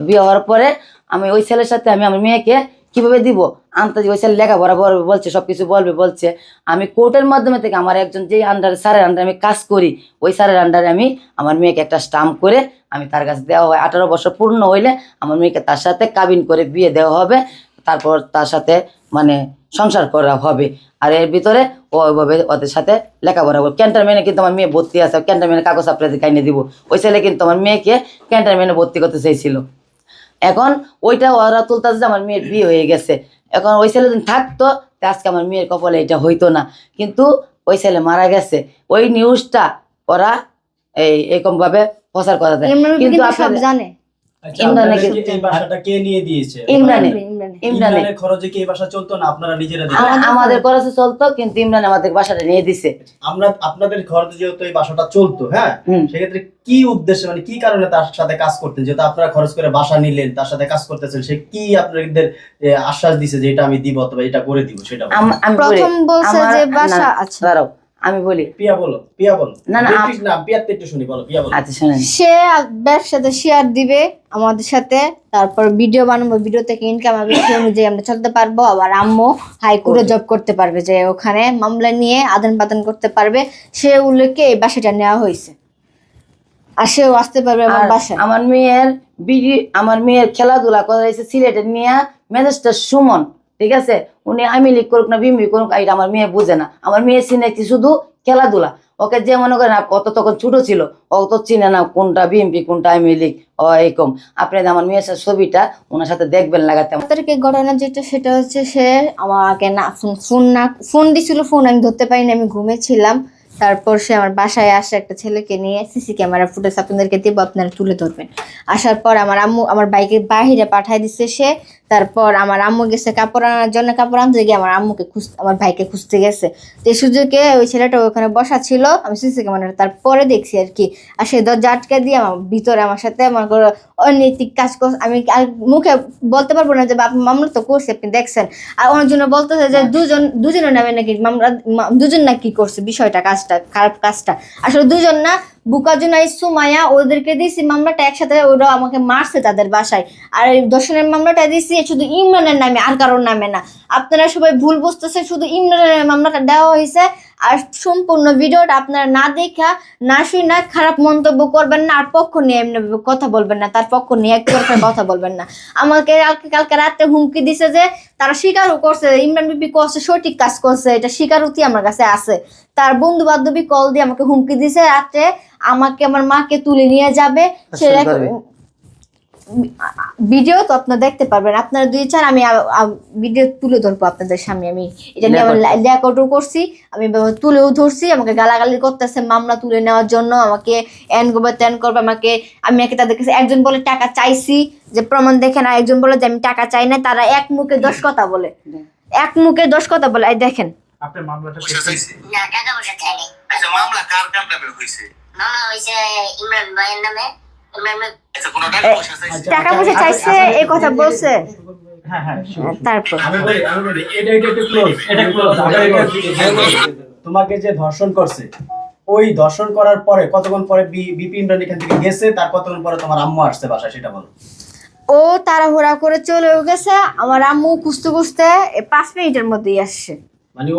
বিয়ে হওয়ার পরে আমি ওই ছেলের সাথে আমি আমার মেয়েকে কিভাবে দিব আনতে, ওই ছেলে লেখাপড়া করবে বলছে, সবকিছু বলছে। আমি কোর্টের মাধ্যমে থেকে আমার একজন যে আন্ডারে স্যারের আন্ডারে আমি কাজ করি, ওই স্যারের আন্ডারে আমি আমার মেয়েকে একটা স্টাম্প করে আমি তার কাছে দেওয়া হয়। 18 বছর পূর্ণ হইলে আমার মেয়েকে তার সাথে কাবিন করে বিয়ে দেওয়া হবে, তারপর তার সাথে মানে সংসার করা হবে। আর এর ভিতরে ও ওইভাবে ওদের সাথে লেখাপড়া করবে। ক্যান্টারম্যানে কিন্তু আমার মেয়ে ভর্তি আছে, ক্যান্টারম্যানে কাগজ আপনাদের কাইনে দিব। ওই ছেলে কিন্তু আমার মেয়েকে ক্যান্টারম্যানে ভর্তি করতে চাইছিল। এখন ওইটা ওরা তুলতেছে যে আমার মেয়ের বিয়ে হয়ে গেছে। এখন ওই ছেলে যদি থাকতো আজকে আমার মেয়ের কপালে এটা হইতো না, কিন্তু ওই ছেলে মারা গেছে। ওই নিউজটা ওরা এরকম ভাবে প্রচার করা যায়, কিন্তু সব জানে। আমাদের খরচে চলতো, কিন্তু ইমরান আমাদের বাসাটা নিয়ে দিছে। আপনাদের খরচে যেহেতু এই বাসাটা চলতো, হ্যাঁ, সেক্ষেত্রে কি উদ্দেশ্যে মানে কি কারণে তার সাথে কাজ করতেন? যেহেতু আপনারা খরচ করে বাসা নিলেন, তার সাথে কাজ করতেছেন, সে কি আপনাদের আশ্বাস দিছে যে এটা আমি দিব অথবা এটা করে দিব? সেটা প্রথম বলছে যে বাসা। আচ্ছা দাঁড়াও আমি বলি। পিয়া বলো না পিয়াতে একটু শুনি, বলো পিয়া বলো। আচ্ছা শুনেন, সে ব্যবসাতে শেয়ার দিবে আমাদের সাথে, তারপর ভিডিও বানাবো, ভিডিও থেকে ইনকাম হবে, সেই অনুযায়ী আমরা চলতে পারবো। আবার আম্মু হাইকোর্টে জব করতে পারবে, যে ওখানে মামলা নিয়ে আদান প্রদান করতে পারবে, সে উল্লেখে এই বাসাটা নেওয়া হয়েছে। আর সেও আসতে পারবে আমার বাসায়। আমার মেয়ের খেলাধুলা করা হয়েছে সিলেটের নিয়ে ম্যানেজটা সুমন, ঠিক আছে? উনি আওয়ামী লীগ করুক না বিএমপি করুক, এটা আমার মেয়ে বুঝে না। আমার মেয়ে চিনেছি শুধু খেলাধুলা। ওকে যে মনে করেন অত তখন ছোট ছিল, ও তো চিনে না কোনটা বিএমপি কোনটা আওয়ামী লীগ। ও এরকম আপনি আমার মেয়ের ছবিটা ওনার সাথে দেখবেন লাগাতে। আমাদেরকে ঘটনা যেটা সেটা হচ্ছে, সে আমাকে না ফোন দিছিল, ফোন আমি ধরতে পারিনি, আমি ঘুমেছিলাম। তারপর সে আমার বাসায় আসে একটা ছেলেকে নিয়ে, সিসি ক্যামেরা ফুটেজ আপনাদেরকে দিব, আপনারা তুলে ধরবেন। আসার পর আমার আম্মু আমার বাইকে বাহিরে পাঠায় দিচ্ছে সে। তারপর আমার আম্মু গেছে কাপড় আনার জন্য, কাপড় আনতে গিয়ে আমার আম্মুকে আমার ভাইকে খুঁজতে গেছে। তো এই সুযোগে ওই ছেলেটা ওখানে বসা ছিল, আমি সিসি ক্যামেরা তারপরে দেখছি আর কি। আর সে দরজা আটকে দিয়ে আমার ভিতরে আমার সাথে আমার অনৈতিক কাজ করছে। আমি মুখে বলতে পারবো না যে মামলা তো করছে, আপনি দেখছেন। আর ওনার জন্য বলতেছে যে দুজনের নামে নাকি মামলা, দুজন নাকি করছে বিষয়টা, কাজটা খারাপ কাজটা। আসলে দুজন না, বুকাজুনাই সুমাইয়া, ওদেরকে দিয়েছি মামলাটা একসাথে, ওরা আমাকে মারছে তাদের বাসায়। আর এই দর্শনের মামলাটা দিয়েছি শুধু ইমরানের নামে, আর কারোর নামে না। আপনারা সবাই ভুল বুঝতেছেন, শুধু ইমরানের মামলাটা দেওয়া হয়েছে। আর সম্পূর্ণ ভিডিওটা আপনারা না দেখা না শুনে খারাপ মন্তব্য করবেন না, আর পক্ষ নিয়ে এমনি কথা বলবেন না, তার পক্ষ নিয়ে একটু কথা বলবেন না। আমাকে কালকে রাতে হুমকি দিছে যে তারা স্বীকারও করছে ইমরান বিপি করছে, সঠিক কাজ করছে, এটা স্বীকারোক্তি আমার কাছে আছে। তার বন্ধু বান্ধবী কল দিয়ে আমাকে হুমকি দিছে রাত্রে আমাকে আমার মাকে তুলে নিয়ে যাবে। সেটা ভিডিও তো আপনারা দেখতে পারবেন, আপনারা দুই চান আমি ভিডিও তুলে ধরবো আপনাদের সামনে। আমি এটা নিয়ে রেকর্ডও করছি, আমি তুলেও ধরছি। আমাকে গালাগালি করতেছে মামলা তুলে নেওয়ার জন্য, আমাকে এন করবে তেন করবে আমাকে। আমি তাদের কাছে একজন বলে টাকা চাইছি, যে প্রমাণ দেখেন, আর একজন বলে যে আমি টাকা চাই না। তারা এক মুখে 10 কথা বলে, এক মুখে 10 কথা বলে। এই দেখেন আপনার মামলাটা না টাকা পয়সা চাইনি। আচ্ছা মামলা কার নামে হইছে? মামলা হইছে ইমরান ভাইয়ের নামে। টাকা পয়সা চাইছে এই কথা বলছে। তারপর তোমাকে যে ধর্ষণ করছে, ওই ধর্ষণ করার পরে কতক্ষণ পরে বিপি ইমরান এখান থেকে গেছে, তার কতক্ষণ পরে তোমার আম্মু আসছে বাসায়, সেটা বলো। ও তাড়াহুড়া করে চলে গেছে, আমার আম্মু খুঁজতে খুঁজতে 5 মিনিটের মধ্যেই আসছে। মানে